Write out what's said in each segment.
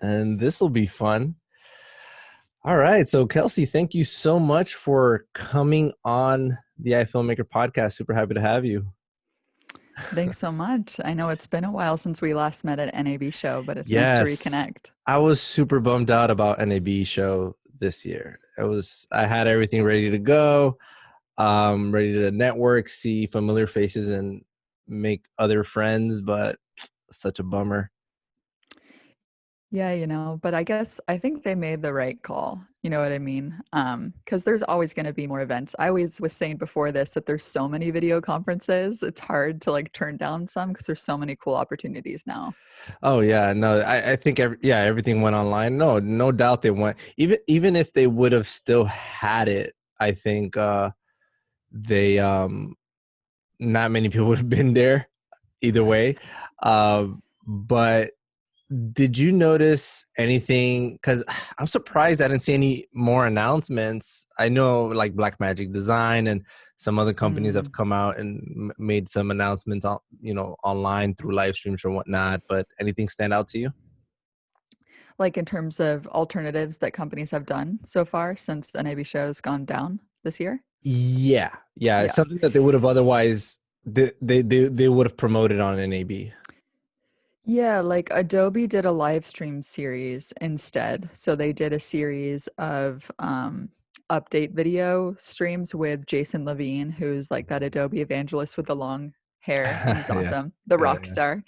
and this will be fun. All right. So, Kelsey, thank you so much for coming on the iFilmmaker podcast. Super happy to have you. Thanks so much. I know it's been a while since we last met at NAB show, but it's nice to Yes, reconnect. I was super bummed out about NAB show this year. I had everything ready to go, ready to network, see familiar faces, and make other friends, but such a bummer. Yeah, but I think they made the right call. You know what I mean? Because there's always going to be more events. I always was saying before this that there's so many video conferences. It's hard to like turn down some because there's so many cool opportunities now. Oh yeah, no, I think everything went online. No doubt they went. Even if they would have still had it, I think they not many people would have been there either way. But did you notice anything? Because I'm surprised I didn't see any more announcements. I know like Black Magic Design and some other companies have Mm. come out and made some announcements on, online through live streams or whatnot. But anything stand out to you? Like in terms of alternatives that companies have done so far since the NAB show has gone down this year. Yeah, it's Yeah. something that they would have otherwise they would have promoted on NAB. Yeah, like Adobe did a live stream series instead. So they did a series of update video streams with Jason Levine, who's like that Adobe evangelist with the long hair, and he's Yeah, awesome, the yeah, rock yeah. star.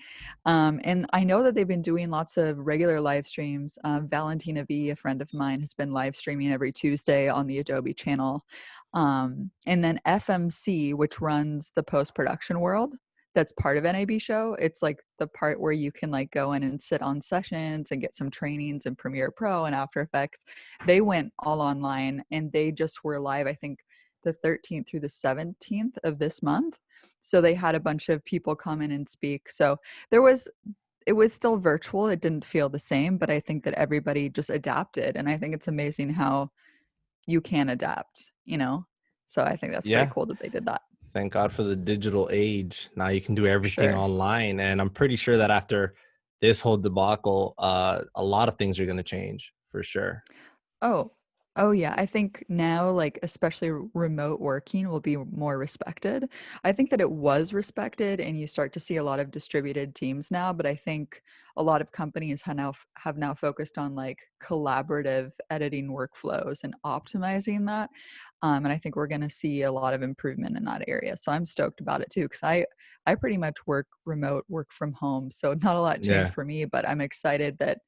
And I know that they've been doing lots of regular live streams. Valentina V, a friend of mine, has been live streaming every Tuesday on the Adobe channel. And then FMC, which runs the post production world, that's part of NAB show. It's like the part where you can like go in and sit on sessions and get some trainings in Premiere Pro and After Effects. They went all online and they just were live, I think, the 13th through the 17th of this month. So they had a bunch of people come in and speak. So there was it was still virtual. It didn't feel the same, but I think that everybody just adapted. And I think it's amazing how you can adapt. So I think that's pretty Yeah. cool that they did that. Thank God for the digital age. Now you can do everything Sure. online, and I'm pretty sure that after this whole debacle, a lot of things are going to change for sure. Oh, oh yeah. I think now, like, especially remote working will be more respected. I think that it was respected, and you start to see a lot of distributed teams now. But I think a lot of companies have now focused on like collaborative editing workflows and optimizing that. And I think we're going to see a lot of improvement in that area. So I'm stoked about it too, because I pretty much work remote, work from home. So not a lot changed Yeah. for me, but I'm excited that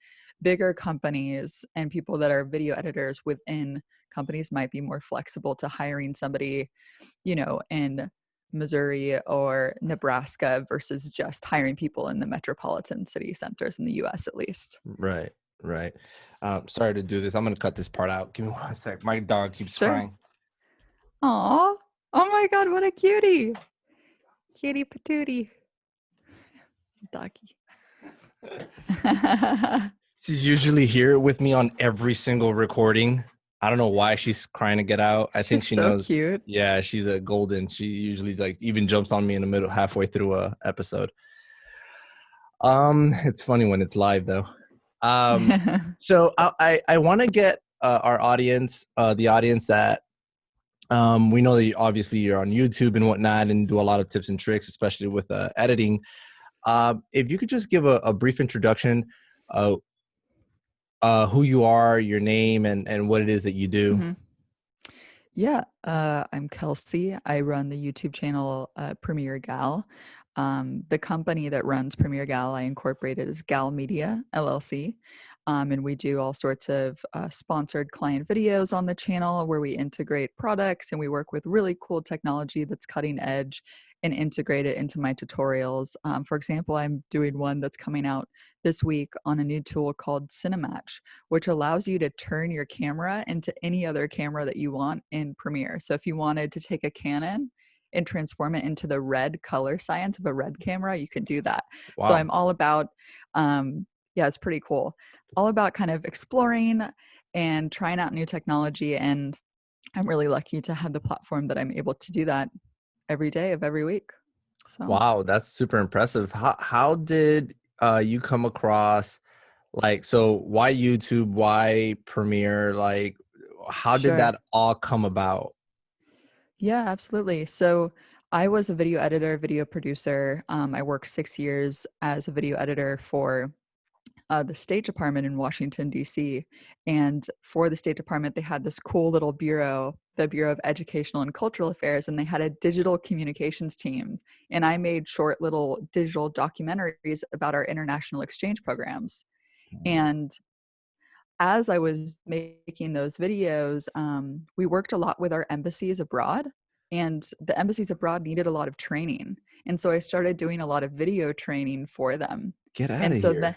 bigger companies and people that are video editors within companies might be more flexible to hiring somebody, in Missouri or Nebraska versus just hiring people in the metropolitan city centers in the US at least. Right. Right. Sorry to do this. I'm going to cut this part out. Give me 1 sec. My dog keeps Sure. crying. Aw. Oh my God, what a cutie. Cutie patootie. Doggy. She's usually here with me on every single recording. I don't know why she's crying to get out. I think She's she so knows. cute. Yeah, she's a golden. She usually like even jumps on me in the middle halfway through a episode. It's funny when it's live though. Um, so I want to get our audience, the audience that we know that obviously you're on YouTube and whatnot and do a lot of tips and tricks, especially with editing. If you could just give a brief introduction, uh, who you are, your name, and what it is that you do. Mhm. Yeah, I'm Kelsey. I run the YouTube channel Premiere Gal. The company that runs Premiere Gal, I incorporated is Gal Media LLC. And we do all sorts of sponsored client videos on the channel where we integrate products and we work with really cool technology that's cutting edge and integrate it into my tutorials. For example, I'm doing one that's coming out this week on a new tool called Cinematch, which allows you to turn your camera into any other camera that you want in Premiere. So if you wanted to take a Canon and transform it into the red color science of a red camera, you can do that. So Wow. I'm all about, yeah, it's pretty cool. All about kind of exploring and trying out new technology. And I'm really lucky to have the platform that I'm able to do that every day of every week. So, Wow, that's super impressive. How did you come across Like, so why YouTube? Why Premiere? Like, how did Sure. that all come about? Yeah, absolutely. So I was a video editor, video producer. I worked 6 years as a video editor for the State Department in Washington, D.C. And for the State Department, they had this cool little bureau, the Bureau of Educational and Cultural Affairs, and they had a digital communications team. And I made short little digital documentaries about our international exchange programs. And as I was making those videos, we worked a lot with our embassies abroad, and the embassies abroad needed a lot of training. And so I started doing a lot of video training for them. Get out And of so here. then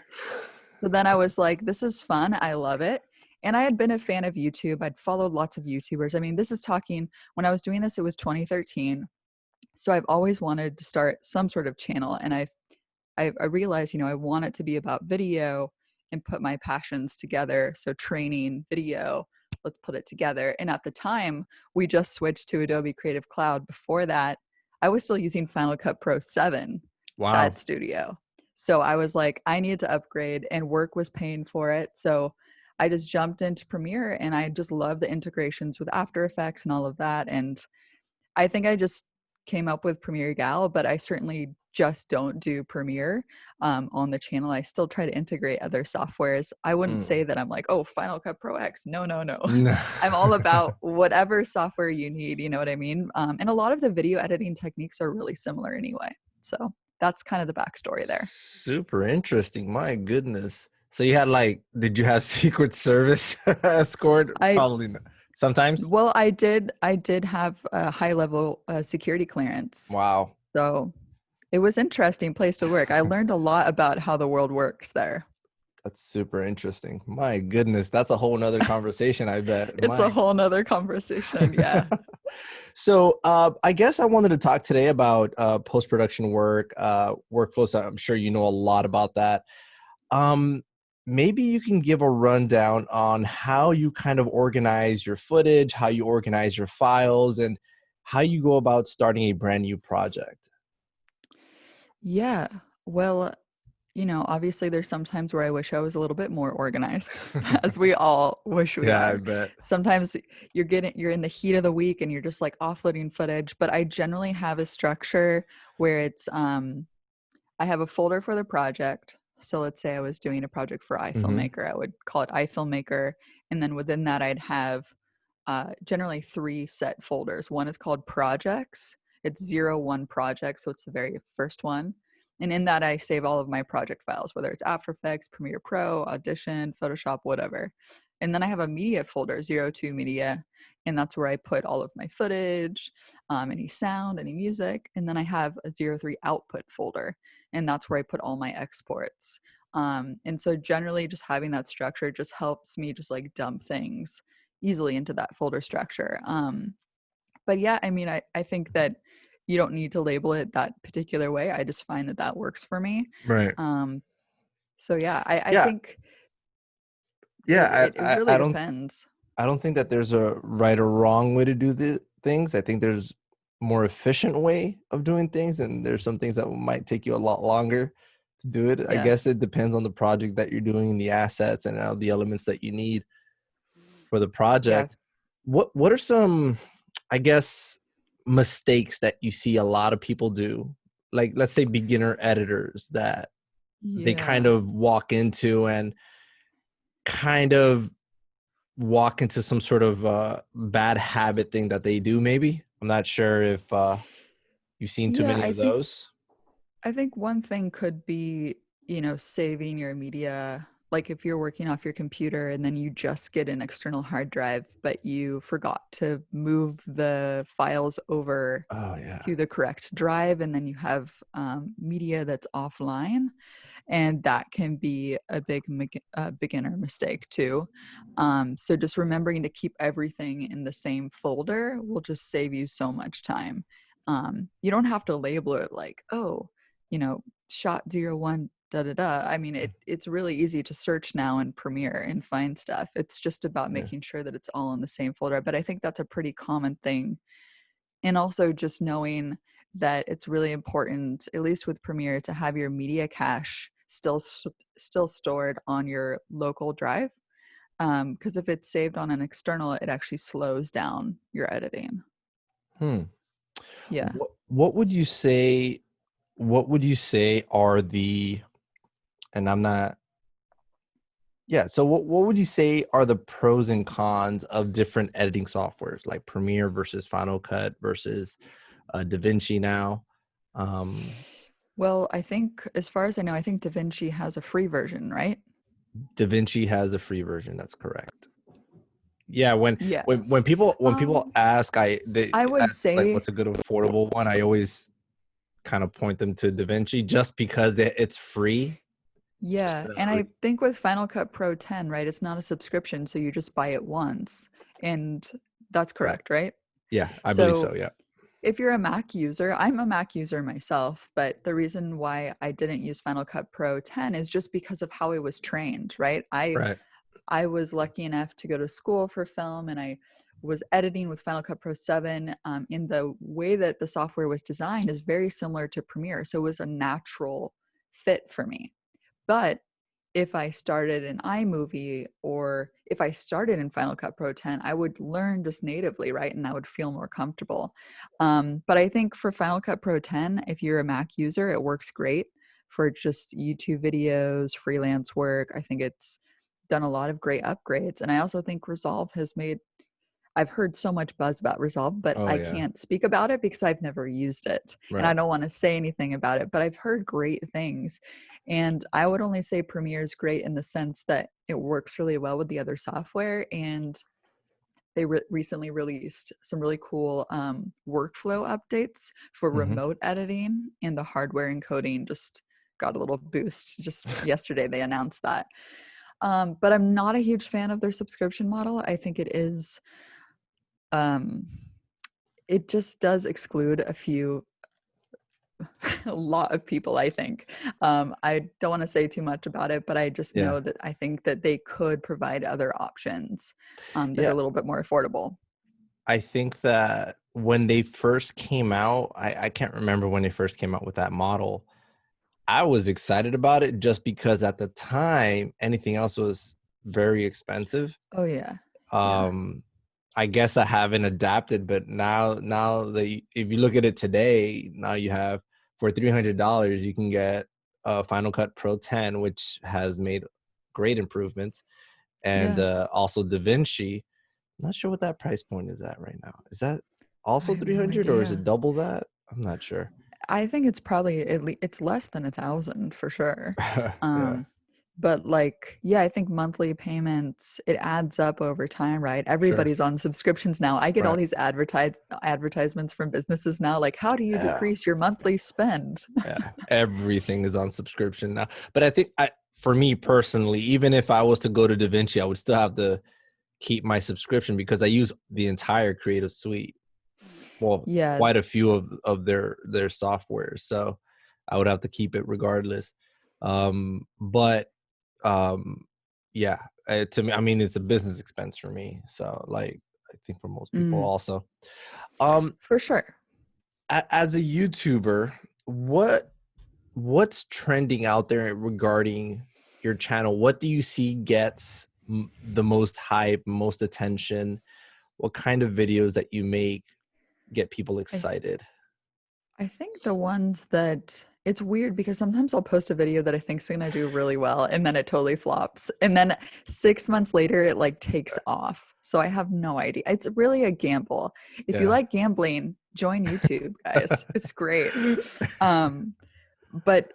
so then I was like, this is fun. I love it. And I had been a fan of YouTube. I'd followed lots of YouTubers. I mean, this is talking when I was doing this, it was 2013. So I've always wanted to start some sort of channel. And I realized, I want it to be about video and put my passions together. So training, video, let's put it together. And at the time, we just switched to Adobe Creative Cloud. Before that, I was still using Final Cut Pro 7, Wow. that studio. So I was like, I need to upgrade, and work was paying for it. So I just jumped into Premiere, and I just love the integrations with After Effects and all of that. And I think I just came up with Premiere Gal, but I certainly just don't do Premiere on the channel. I still try to integrate other softwares. I wouldn't Mm. say that I'm like, oh, Final Cut Pro X. No, no, no. No. I'm all about whatever software you need. You know what I mean? And a lot of the video editing techniques are really similar anyway. So that's kind of the backstory there. Super interesting. My goodness. So you had like, did you have Secret Service escort? I Probably not. Sometimes. well, I did have a high level security clearance. Wow. So it was interesting place to work. I learned a lot about how the world works there. That's super interesting. My goodness. That's a whole nother conversation, I bet. It's a My. whole nother conversation. Yeah. So I guess I wanted to talk today about post-production work, workflows. I'm sure you know a lot about that. Um, Maybe you can give a rundown on how you kind of organize your footage, how you organize your files, and how you go about starting a brand new project. Yeah. Well, obviously there's sometimes where I wish I was a little bit more organized, as we all wish we Yeah, I are. bet. Sometimes you're in the heat of the week and you're just like offloading footage, but I generally have a structure where it's I have a folder for the project. So let's say I was doing a project for Hmm. iFilmmaker, I would call it iFilmmaker. And then within that, I'd have generally three set folders. One is called projects. It's 01 project. So it's the very first one. And in that, I save all of my project files, whether it's After Effects, Premiere Pro, Audition, Photoshop, whatever. And then I have a media folder, 02 media. And that's where I put all of my footage, any sound, any music. And then I have a 03 output folder, and that's where I put all my exports. And so generally just having that structure just helps me just like dump things easily into that folder structure. But yeah, I mean, I think that you don't need to label it that particular way. I just find that that works for me. Right. Um, so yeah, I Yeah. think Yeah. it really depends. I don't think that there's a right or wrong way to do the things. I think there's more efficient way of doing things, and there's some things that might take you a lot longer to do it. I Yeah. guess it depends on the project that you're doing, the assets, and the elements that you need for the Yeah. project. What are some, I guess, mistakes that you see a lot of people do? Like, let's say beginner editors that they kind Yeah. of walk into and kind of walk into some sort of bad habit thing that they do, maybe. I'm not sure if you've seen too Yeah, many of those. I think one thing could be, saving your media. Like if you're working off your computer and then you just get an external hard drive, but you forgot to move the files over Oh yeah. to the correct drive, and then you have media that's offline, and that can be a big beginner mistake too. So just remembering to keep everything in the same folder will just save you so much time. You don't have to label it like, oh, shot 01 da da da. I mean, it's really easy to search now in Premiere and find stuff. It's just about Yeah. making sure that it's all in the same folder. But I think that's a pretty common thing. And also just knowing that it's really important, at least with Premiere, to have your media cache still stored on your local drive. Because if it's saved on an external, it actually slows down your editing. Hmm. Yeah. What would you say? What would you say are the? And I'm not. Yeah. So what would you say are the pros and cons of different editing softwares like Premiere versus Final Cut versus Davinci now? Um, Well, I think, as far as I know, I think Davinci has a free version, right? Davinci has a free version. That's correct. Yeah. When Yeah. when when people when people Um, ask, they I would ask like say, what's a good affordable one. I always kind of point them to Davinci just because it's free. Just yeah. for that And I reason. think with Final Cut Pro 10, right, it's not a subscription, so you just buy it once. And that's Correct. correct, right? Yeah, I believe So so. Yeah. if you're a Mac user, I'm a Mac user myself, but the reason why I didn't use Final Cut Pro 10 is just because of how I was trained, right? Right. I was lucky enough to go to school for film, and I was editing with Final Cut Pro 7. In the way that the software was designed is very similar to Premiere. So it was a natural fit for me. But if I started in iMovie or if I started in Final Cut Pro 10, I would learn just natively, right? And I would feel more comfortable. But I think for Final Cut Pro 10, if you're a Mac user, it works great for just YouTube videos, freelance work. I think it's done a lot of great upgrades. And I also think Resolve has made, I've heard so much buzz about Resolve, but Oh I yeah. can't speak about it because I've never used it. And I Right. don't want to say anything about it, but I've heard great things. And I would only say Premiere is great in the sense that it works really well with the other software. And they recently released some really cool workflow updates for Hmm. remote editing, and the hardware encoding just got a little boost. Just yesterday, they announced that. But I'm not a huge fan of their subscription model. I think um, it just does exclude a lot of people, I think. I don't want to say too much about it, but I just Yeah. know that I think that they could provide other options that are Yeah. a little bit more affordable. I think that when they first came out, I can't remember when they first came out with that model. I was excited about it just because at the time anything else was very expensive. Oh, yeah. Yeah. Um, I guess I haven't adapted, but now that if you look at it today, now you have for $300 you can get a Final Cut Pro 10, which has made great improvements, and Yeah. also DaVinci. I'm not sure what that price point is at right now. Is that I also have no 300 or is it idea. double that? I'm not sure. I think it's probably it's less than 1,000 for sure. Yeah, Um, but like, yeah, I think monthly payments, it adds up over time, right? sure. Everybody's on subscriptions now. I get all Right. these advertisements from businesses now, like, how do you Yeah. decrease your monthly spend? Yeah, everything is on subscription now. But I think for me personally, even if I was to go to DaVinci, I would still have to keep my subscription because I use the entire Creative Suite. Well, Yeah. quite a few of their software, so I would have to keep it regardless. But um, yeah, to me, I mean, it's a business expense for me. So, like, I think for most people Mm, also. Um, for sure. as a YouTuber, what what's trending out there regarding your channel? What do you see gets the most hype, most attention? What kind of videos that you make get people I th- excited? I think the ones that it's weird because sometimes I'll post a video that I think's gonna do really well and then it totally flops. And then 6 months later it like takes off. So I have no idea. It's really a gamble. If you Yeah. like gambling, join YouTube, guys. It's great. Um, but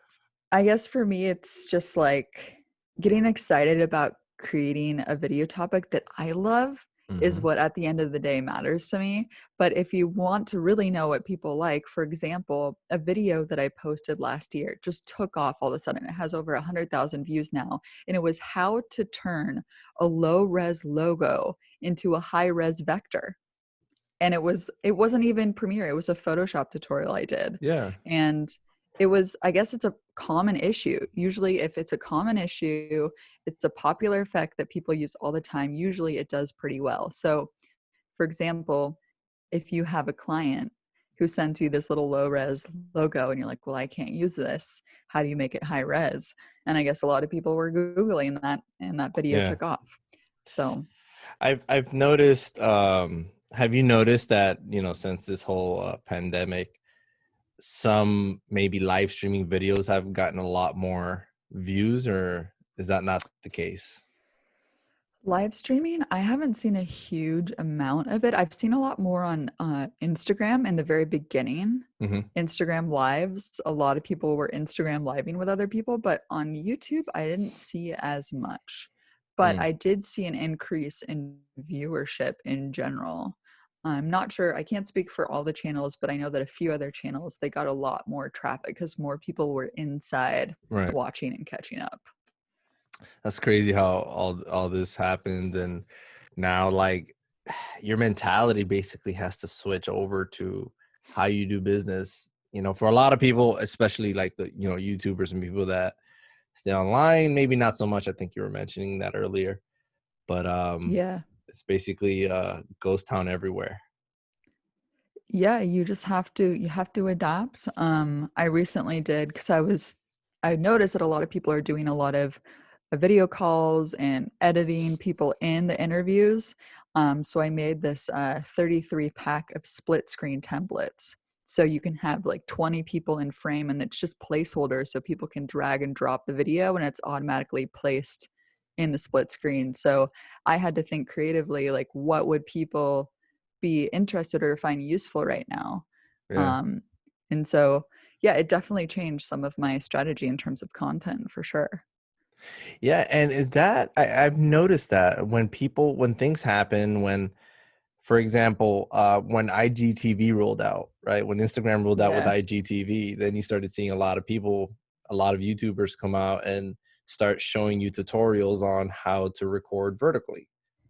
I guess for me, it's just like getting excited about creating a video topic that I love is Hmm. what at the end of the day matters to me. But if you want to really know what people like, for example, a video that I posted last year just took off all of a sudden. It has over 100,000 views now. And it was how to turn a low res logo into a high res vector. And it wasn't even Premiere, it was a Photoshop tutorial I did. Yeah. And it was, I guess it's a common issue. Usually if it's a common issue, it's a popular effect that people use all the time, usually it does pretty well. So for example, if you have a client who sends you this little low res logo, and you're like, well, I can't use this. How do you make it high res? And I guess a lot of people were Googling that, and that video Yeah. took off. So I've noticed, have you noticed that, since this whole pandemic, some maybe live streaming videos have gotten a lot more views, or is that not the case? live streaming, I haven't seen a huge amount of it. I've seen a lot more on Instagram in the very beginning. Hmm. Instagram lives, a lot of people were Instagram living with other people, but on YouTube, I didn't see as much. But Mm, I did see an increase in viewership in general. I'm not sure, I can't speak for all the channels, but I know that a few other channels, they got a lot more traffic because more people were inside right. watching and catching up. That's crazy how all this happened, and now like your mentality basically has to switch over to how you do business. For a lot of people, especially like the YouTubers and people that stay online, maybe not so much. I think you were mentioning that earlier, but Yeah. it's basically ghost town everywhere. Yeah, you have to adapt. I recently did because I noticed that a lot of people are doing a lot of video calls and editing people in the interviews. So I made this 33 pack of split screen templates. So you can have like 20 people in frame, and it's just placeholders so people can drag and drop the video and it's automatically placed in the split screen. So I had to think creatively, like what would people be interested or find useful right now. Yeah. Um, and so, yeah, it definitely changed some of my strategy in terms of content for sure. Yeah, and is that I've noticed that when things happen, for example, when IGTV rolled out, right? When Instagram rolled out with Yeah. IGTV, then you started seeing a lot of people, a lot of YouTubers come out and start showing you tutorials on how to record vertically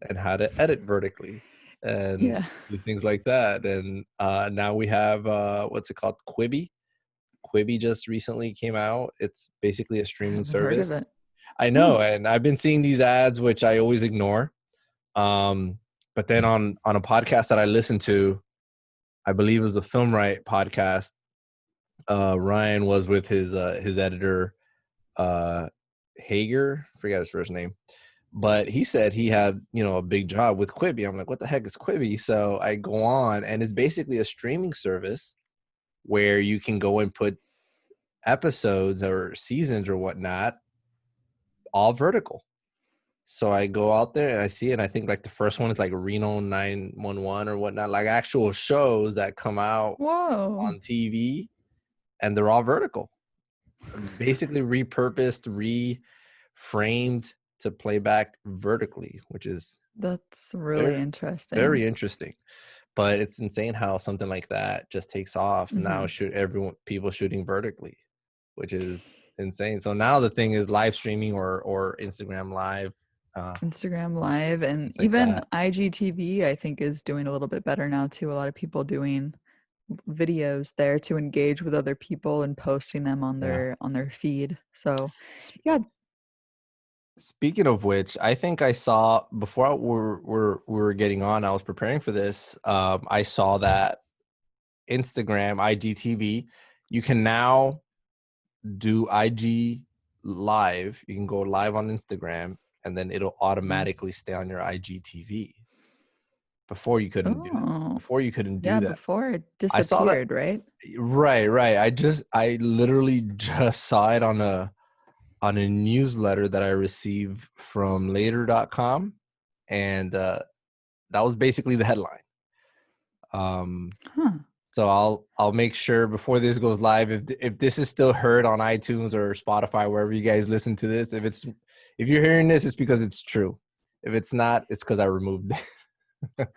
and how to edit vertically and Yeah. do things like that. And now we have what's it called? Quibi. Quibi just recently came out. It's basically a I streaming haven't heard of service. it. I Hmm. know, and I've been seeing these ads, which I always ignore. Um, but then on a podcast that I listened to, I believe it was the Film Right podcast, Ryan was with his editor, uh, Hager, forget his first name, but he said he had a big job with Quibi. I'm like, what the heck is Quibi? So I go on, and it's basically a streaming service where you can go and put episodes or seasons or whatnot all vertical. So I go out there and I see it, and I think like the first one is like Reno 911 or whatnot, like actual shows that come out Whoa. on TV, and they're all vertical, basically repurposed, reframed to play back vertically, which is That's really very, interesting. very interesting. But it's insane how something like that just takes off. Now Hmm. people shooting vertically, which is insane. So now the thing is live streaming or Instagram live, Instagram Live and things like even that. IGTV, I think, is doing a little bit better now too. A lot of people doing videos there to engage with other people and posting them on Yeah. their feed. So, S- yeah. Speaking of which, I think I saw before we were getting on, I was preparing for this. I saw that Instagram IGTV, you can now do IG live. You can go live on Instagram, and then it'll Mm. automatically stay on your IGTV. Before you couldn't do it. Oh, Before you couldn't yeah. do that. Before it I saw that. disappeared, right? Right, right. I literally just saw it on a newsletter that I received from later.com, and that was basically the headline. Huh. So I'll make sure before this goes live, if this is still heard on iTunes or Spotify, wherever you guys listen to this, if you're hearing this, it's because it's true. If it's not, it's because I removed it.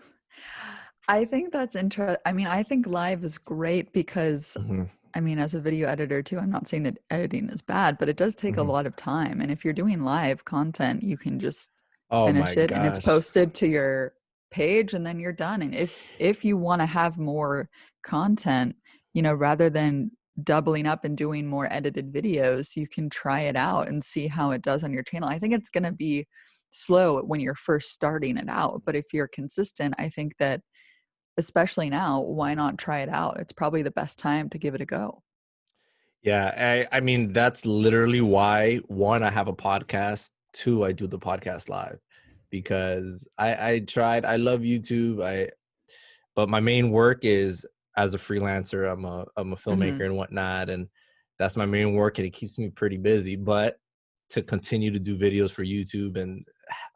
I think that's interesting. I mean, I think live is great because, Hmm. I mean, as a video editor too, I'm not saying that editing is bad, but it does take a Hmm. lot of time. And if you're doing live content, you can just Oh my finish it and it's gosh. posted to your page and then you're done. And if you want to have more content, rather than doubling up and doing more edited videos, you can try it out and see how it does on your channel. I think it's going to be slow when you're first starting it out, but if you're consistent, I think that especially now, why not try it out? It's probably the best time to give it a go. Yeah, I mean, that's literally why, one, I have a podcast, two, I do the podcast live, because I tried, I love YouTube, but my main work is as a freelancer. I'm a filmmaker Hmm. and whatnot, and that's my main work, and it keeps me pretty busy. But to continue to do videos for YouTube, and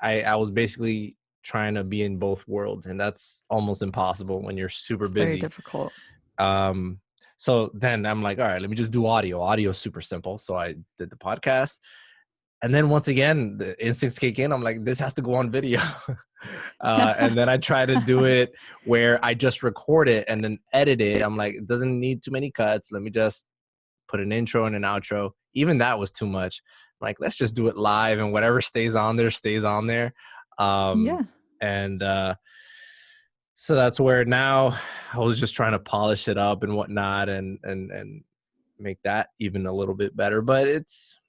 I was basically trying to be in both worlds, and that's almost impossible when you're super It's very busy. difficult. Um, so then I'm like, all right, let me just do audio. Audio is super simple. So I did the podcast. And then once again, the instincts kick in. I'm like, this has to go on video. And then I try to do it where I just record it and then edit it. I'm like, it doesn't need too many cuts. Let me just put an intro and an outro. Even that was too much. I'm like, let's just do it live, and whatever stays on there stays on there. Um, Yeah. and so that's where now I was just trying to polish it up and whatnot, and make that even a little bit better. But it's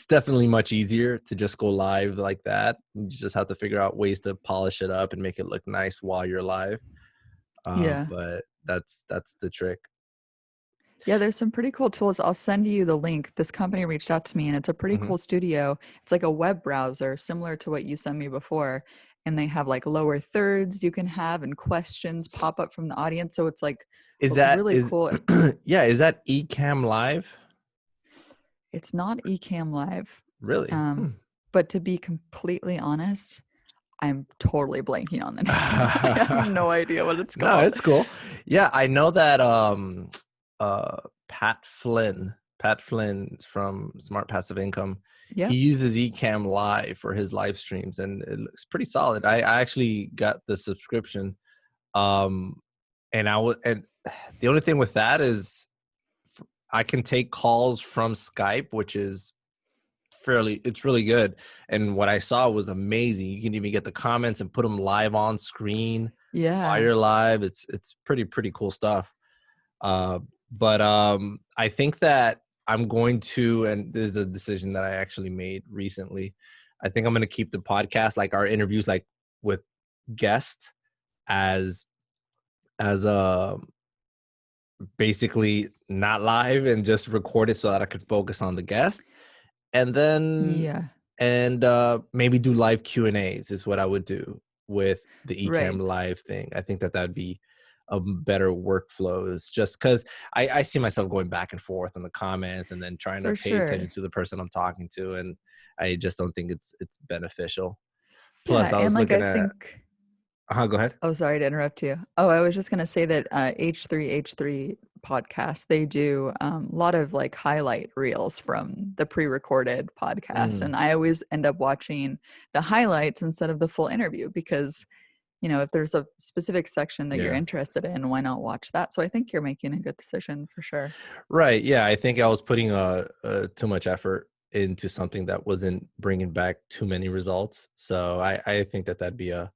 definitely much easier to just go live like that. You just have to figure out ways to polish it up and make it look nice while you're live. Yeah. But that's the trick. Yeah, there's some pretty cool tools. I'll send you the link. This company reached out to me and it's a pretty Hmm. cool studio. It's like a web browser similar to what you sent me before. And they have like lower thirds you can have and questions pop up from the audience. So it's like Is a that really is cool. yeah, is that Ecamm Live? It's not Ecamm Live. Really? Um, but to be completely honest, I'm totally blanking on the name. I have no idea what it's No, called. it's cool. Yeah, I know that uh Pat Flynn, Pat Flynn from Smart Passive Income, he Yep. uses Ecamm Live for his live streams, and it looks pretty solid. I actually got the subscription. Um and the only thing with that is I can take calls from Skype, which is it's really good. And what I saw was amazing. You can even get the comments and put them live on screen while Yeah. you're live. It's pretty cool stuff. uh but I think that I'm going to, and this is a decision that I actually made recently, I think I'm going to keep the podcast, like our interviews, like with guests, as a basically not live, and just record it so that I could focus on the guest. And then Yeah. maybe do live Q&As is what I would do with the Right. Ecamm Live thing. I think that that'd be a better workflow, is just because I see myself going back and forth in the comments and then trying to For pay attention sure. to the person I'm talking to, and I just don't think it's beneficial. Plus, Yeah. I And was like, looking I at, think go ahead. Oh, sorry to interrupt you. Oh, I was just gonna say that H3H3 podcast, they do a lot of like highlight reels from the pre-recorded podcast. Mm, And I always end up watching the highlights instead of the full interview because, if there's a specific section that you're yeah. interested in, why not watch that? So I think you're making a good decision for sure. Right. Yeah. I think I was putting too much effort into something that wasn't bringing back too many results. So I think that that'd be a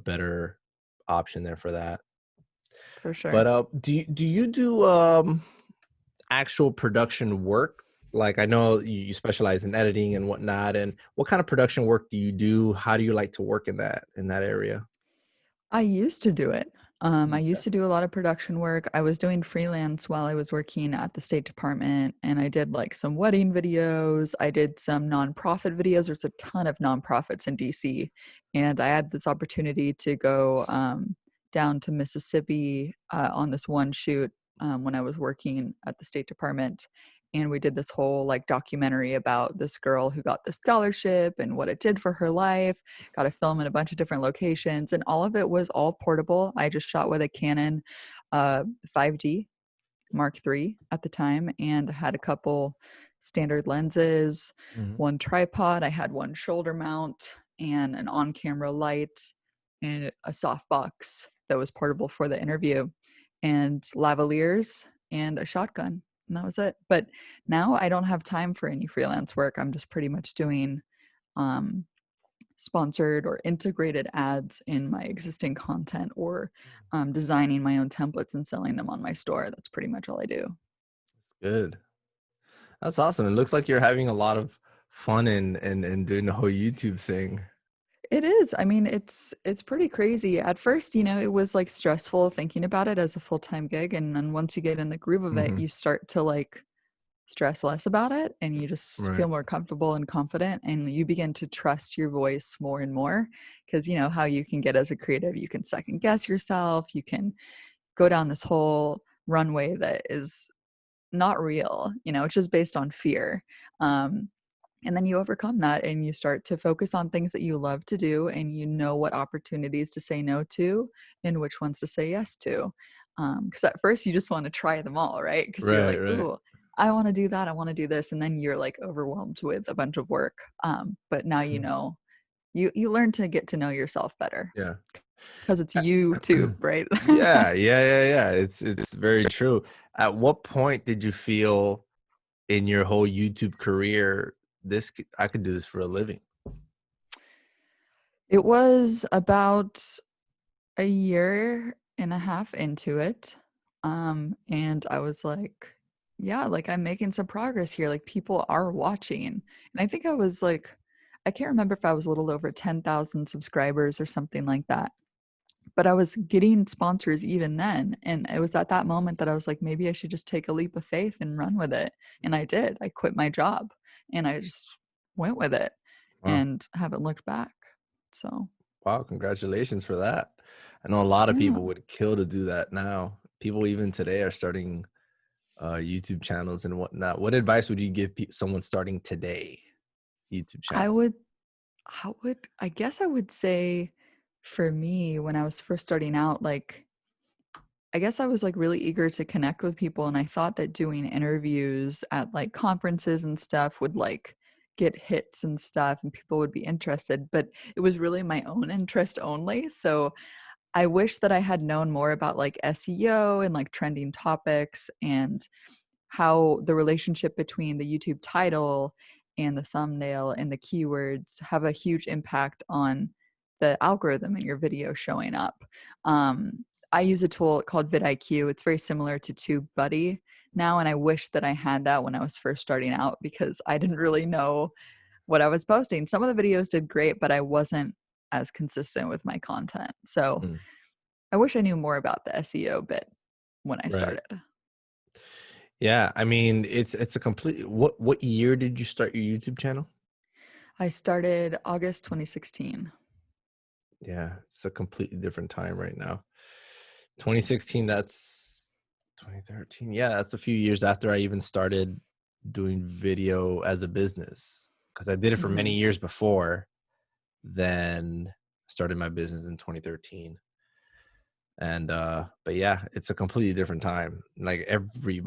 better option there for that. For But sure. do you do actual production work? Like, I know you specialize in editing and whatnot, and what kind of production work do you do? How do you like to work in that area? I used to do it. I Okay. used to do a lot of production work. I was doing freelance while I was working at the State Department, and I did like some wedding videos. I did some nonprofit videos. There's a ton of nonprofits in DC, and I had this opportunity to go down to Mississippi on this one shoot when I was working at the State Department. And we did this whole like documentary about this girl who got the scholarship and what it did for her life. Got to film in a bunch of different locations, and all of it was all portable. I just shot with a Canon 5D Mark III at the time and had a couple standard lenses, Mhm. one tripod. I had one shoulder mount and an on camera light and a softbox that was portable for the interview, and lavaliers and a shotgun. And that was it. But now I don't have time for any freelance work. I'm just pretty much doing um, sponsored or integrated ads in my existing content, or designing my own templates and selling them on my store. That's pretty much all I do. Good. That's awesome. It looks like you're having a lot of fun in doing the whole YouTube thing. It is. I mean, it's pretty crazy. At first, you know, it was like stressful thinking about it as a full-time gig, and then once you get in the groove of it, Hmm. you start to like stress less about it and you just Right. feel more comfortable and confident and you begin to trust your voice more and more because you know how you can get as a creative, you can second guess yourself, you can go down this whole runway that is not real, you know, it's just based on fear. Um, and then you overcome that and you start to focus on things that you love to do and you know what opportunities to say no to and which ones to say yes to. Because at first you just want to try them all, right? Because you're Right. like, Right. ooh, I want to do that. I want to do this. And then you're like overwhelmed with a bunch of work. But now you know, you learn to get to know yourself better Yeah. because it's you too, right? Yeah, yeah. It's very true. At what point did you feel in your whole YouTube career, I could do this for a living? It was about a year and a half into it. And I was like, yeah, like I'm making some progress here. Like people are watching. And I think I was like, I can't remember if I was a little over 10,000 subscribers or something like that. But I was getting sponsors even then. And it was at that moment that I was like, maybe I should just take a leap of faith and run with it. And I did. I quit my job and I just went with it Wow. and haven't looked back. So, Wow, congratulations for that. I know a lot of yeah. people would kill to do that now. People even today are starting YouTube channels and whatnot. What advice would you give someone starting today YouTube I channel? would I guess I would say for me when I was first starting out, like I guess I was like really eager to connect with people and I thought that doing interviews at like conferences and stuff would like get hits and stuff and people would be interested, but it was really my own interest only. So I wish that I had known more about like SEO and like trending topics and how the relationship between the YouTube title and the thumbnail and the keywords have a huge impact on the algorithm in your video showing up. I use a tool called vidIQ. It's very similar to TubeBuddy now, and I wish that I had that when I was first starting out because I didn't really know what I was posting. Some of the videos did great, but I wasn't as consistent with my content. So Mm, I wish I knew more about the SEO bit when I right. started. Yeah, I mean, it's a complete what year did you start your YouTube channel? I started August 2016. Yeah, it's a completely different time right now. 2016, that's 2013. Yeah, that's a few years after I even started doing video as a business because I did it for many Mhm. years before then started my business in 2013. And but yeah, it's a completely different time. Like every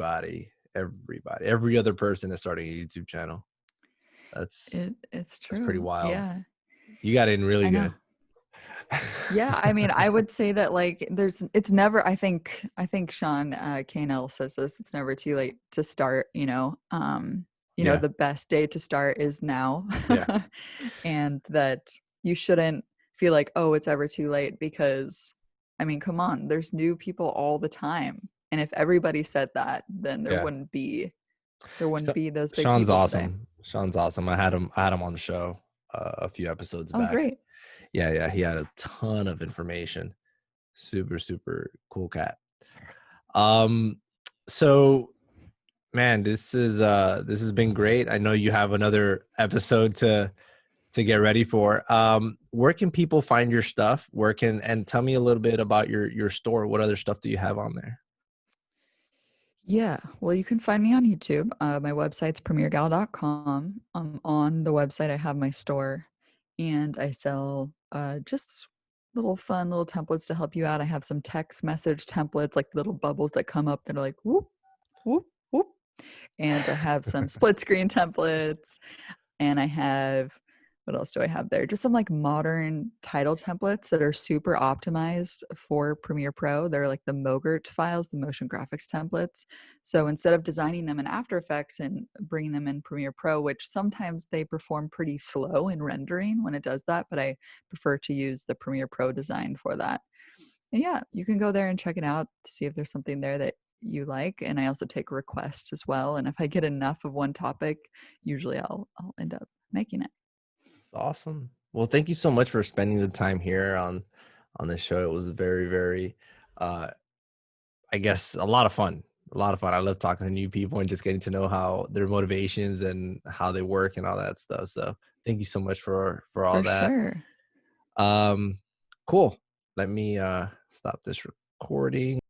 other person is starting a YouTube channel. That's It's that's pretty true. wild. Yeah, You got in really I know. good. Yeah, I mean, I would say that like there's it's never I think Sean Canel says this, it's never too late to start, you know, Yeah, the best day to start is now. yeah, And that you shouldn't feel like, oh, it's ever too late because I mean, come on, there's new people all the time. And if everybody said that, then yeah. there wouldn't Sh- be those big Sean's people today. awesome. Sean's awesome. I had him on the show a few episodes Oh, back. great. Yeah. He had a ton of information. Super, super cool cat. Um, so man, this has been great. I know you have another episode to get ready for. Where can people find your stuff? And tell me a little bit about your store. What other stuff do you have on there? Yeah, well, you can find me on YouTube. My website's premiergal.com. On the website, I have my store and I sell just little fun little templates to help you out. I have some text message templates, like little bubbles that come up that are like whoop, whoop, whoop. And I have some split screen templates and I have what else do I have there? Just some like modern title templates that are super optimized for Premiere Pro. They're like the Mogurt files, the motion graphics templates. So instead of designing them in After Effects and bringing them in Premiere Pro, which sometimes they perform pretty slow in rendering when it does that, but I prefer to use the Premiere Pro design for that. And yeah, you can go there and check it out to see if there's something there that you like. And I also take requests as well. And if I get enough of one topic, usually I'll end up making it. It's awesome. Well, thank you so much for spending the time here on this show. It was very, very, uh, I guess, a lot of fun. A lot of fun. I love talking to new people and just getting to know how their motivations and how they work and all that stuff. So thank you so much for all For that. sure. Um, cool. Let me stop this recording.